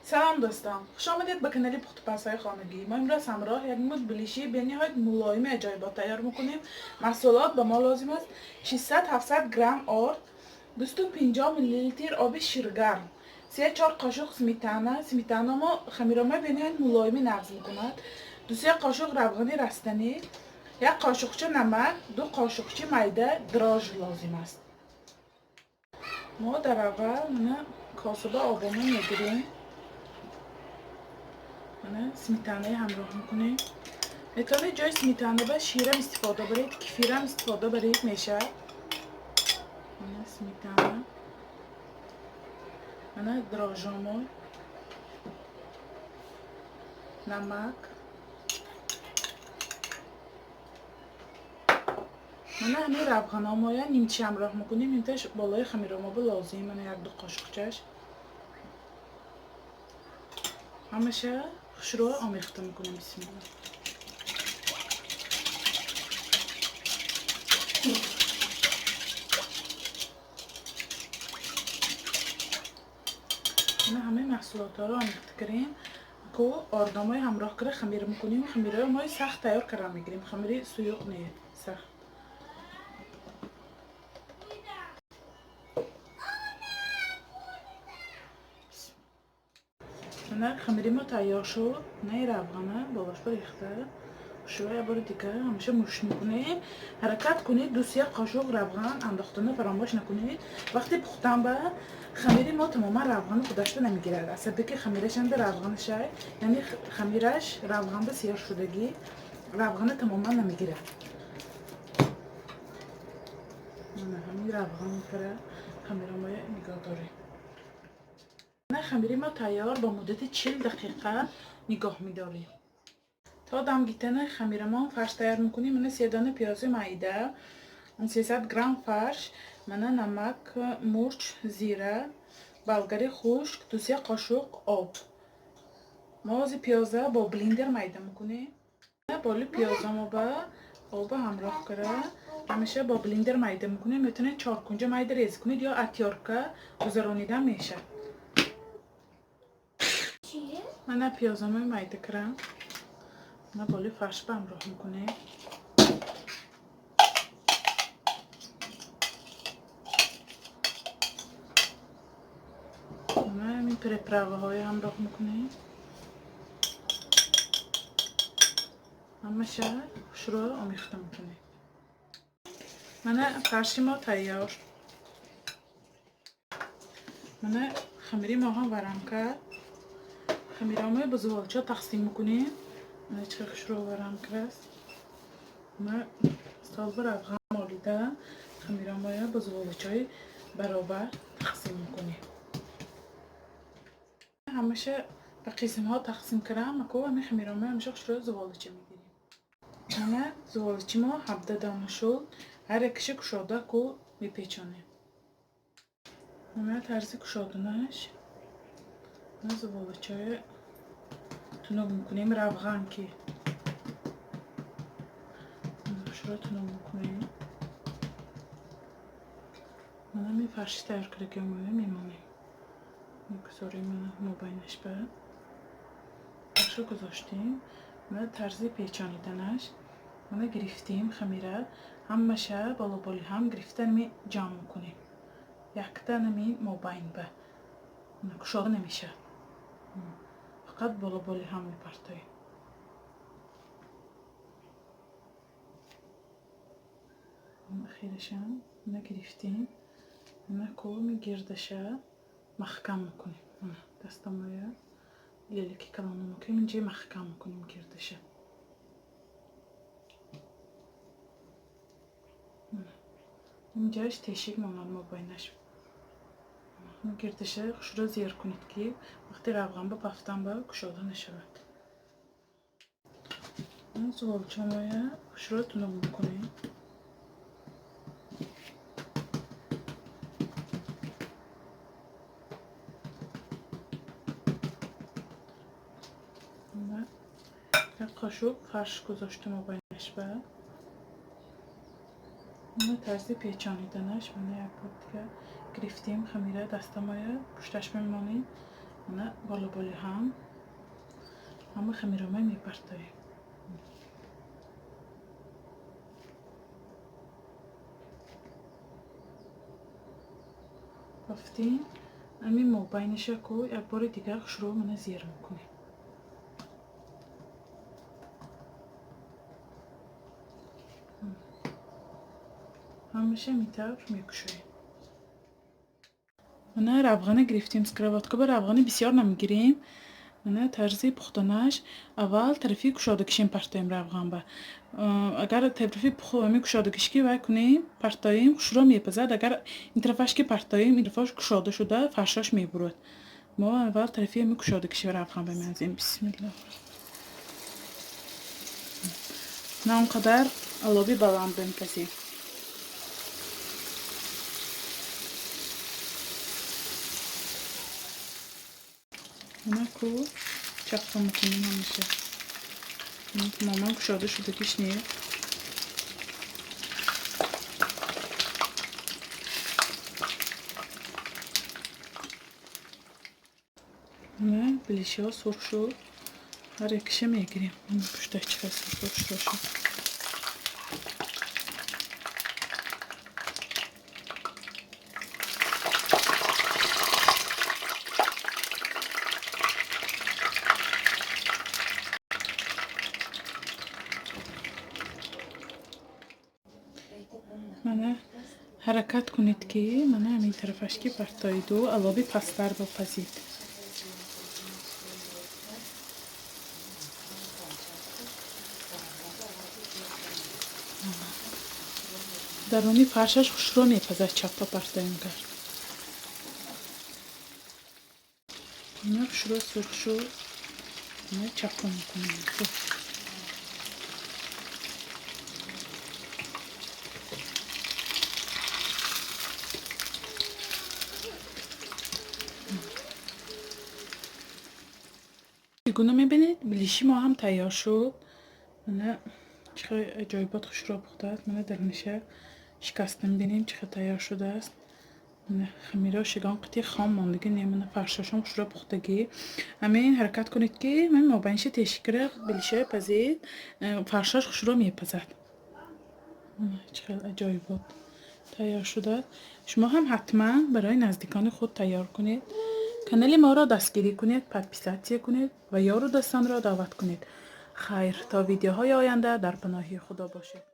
سلام دوستان، خوش آمدید به کانال پخت و پزهای خانگی. ما امروز همراه یک مود بلیشی به نهایت ملایم اجایبا تیار میکنیم. محصولات به ما لازم است 600-700 گرم آرد، 250 میلی لیتر آب شیرگرم، 3-4 قاشق سمیتانا ما خمیرامه به نهایت ملایمی نغز میکند، 2-3 قاشق روغن رستنی، 1 قاشقچه نمک، 2 قاشقچه میده دراژ لازم است. ما در اول من کاسه آبمون میگیریم. سمیتانه همراه میکنیم. میتونید جای سمیتانه با شیرم استفاده برید، کفیرم استفاده برید میشه. سمیتانه دراژامون، نمک، همین روغنامو یا نیمچه همراه میکنیم. اینتاش بالای خمیرامو با لازم یک 2 قاشقچش همشه خشرو آمیخته میکنیم. بسم الله. همه محصولات رو آمیخته کردیم که آردامای همراه کرده خمیر میکنیم. خمیره ما سخت تیار کرده میگیریم، خمیری سویق نه سخت. خمیری ما تیار شد. نه روغنه بالاش بریخته شویه بار دیگه همیشه مش میکنید. حرکت کنید. 2-3 قاشق روغن انداختنه فراموش نکنید. وقتی پختن به خمیری ما تماما روغن خودش به نمیگیره. اصلا که خمیرش هم به روغنش یعنی خمیرش روغن به سیاه شدگی روغن تماما نمیگیره. همین روغن میکره خمیر ما نگاه داره. خمیری ما تیار با مدت 40 دقیقه نگاه میداریم. تا دم گیتن خمیر ما فرش تیار میکنیم. من 3 دانه پیاز میده، 300 گرم فرش، من نمک، مرچ، زیره، بلگری خشک، 2-3 قاشق آب. ما از پیازه با بلندر میده میکنیم. بالی پیازه ما با آب همراه کرده همیشه با بلندر میده میکنیم. میتونید 4 کنجه میده ریز کنید یا اتیارکه گذرانیده میشه. من پیازه ما میده کردم. من بالی فرش با همراه میکنیم. همین پرپراوه های همراه میکنیم. همه شهر شروع آمیخته میکنیم. من فرشی ما تیار. من خمیری ما هم ورم کرد. خمیرامه با زوالچه تقسیم میکنیم. من چه شروع ورم کرد. من سال روغن مالیده خمیرامه با زوالچه برابر تقسیم میکنیم. همیشه به قسم ها تقسیم کردم. مکو همین خمیرامه همیشه شروع زوالچه میگیریم. من زوالچه ما 17 دانه شد. هر یکش کشاده کو میپیچانیم. من طرز کشادنش از زوالچه تنوع میکنیم. روغن که شروع تنوع میکنیم. من همین فرشی تیار کرده که میمونیم. میگذاریم من مبینش به فرشو گذاشتیم. من طرز پیچانیدنش من گرفتیم خمیره همشه بالا بالی هم گرفتن می جمع میکنیم. یک تنه می مبین به کشاده نمیشه، فقط بالا بالی هم میپرتاییم. خیرشم نگرفتیم. نکو گردشه محکم میکنیم. دستمایه لیلکی کلانو میکنیم. اینجا محکم میکنیم گردشه. اینجاش تشیک ما بینش گردشه خوش را زیر کنید که وقتی روغن با پفتن با کشاده نشود. زوالچه مایه خوش را تنوع میکنیم. یک قاشق فرش گذاشتم و بینش به من طرزی پیچانیدنش من یک بار دیگه گرفتیم خمیره دستمایه پشتش میمانیم. نه بالا بالا همه خمیرامه میپرتاییم. رفتیم همین مابینش کو یک بار دیگر شروع منه زیر میکنیم. همیشه میتر میکشویم. منه روغن گرفتیم سکرواتکا به روغن بسیار نمیگیریم. منه طرزی پختنش اول طرفی کشادگیشیم پرتایم روغن به. اگر طرفی پخومی کشادگیشی وای کنیم پرتایم شروع میپزد. اگر این طرفش که پرتایم این طرفش کشاده شده فرشاش میبرد. ما اول طرفی می کشادگیشی روغن به میانزیم. بسم الله. نه اونقدر علابی بلند بنپزیم. منه کو چقدر میکنیم همیشه. مامان کشاده شده کش نیه. منه بلیشی ها سرخ شد. هر یکیشه میگیریم. منه پشته چه هست سرخ شد. منه حرکت کنید که منه همین طرفش که پرتایید و علابی پستر بپزید. درونی فرشش خوش رو میپزد چپا پرتایم کرد. منه خوش رو سرخ شد. منه چپا میکنیم. دیگونه میبینید بلیشی ما هم تیار شد. منه چقدر عجایبات خوش را پخته است. منه درونیشه شکستم بینیم چقدر تیار شده است. منه خمیره و شگان قطعی خام ماندگی نیم. منه فرشاشم خوش را پختگی. همین حرکت کنید که من مابینش تشکر بلیشه پزید فرشاش خوش را میپزد. چقدر عجایبات تیار شده است. شما هم حتما برای نزدیکان خود تیار کنید. کانال ما را دستگیری کنید، پادپیساتیه کنید و یار و دوستان را دعوت کنید. خیر تا ویدیوهای آینده در پناهی خدا باشید.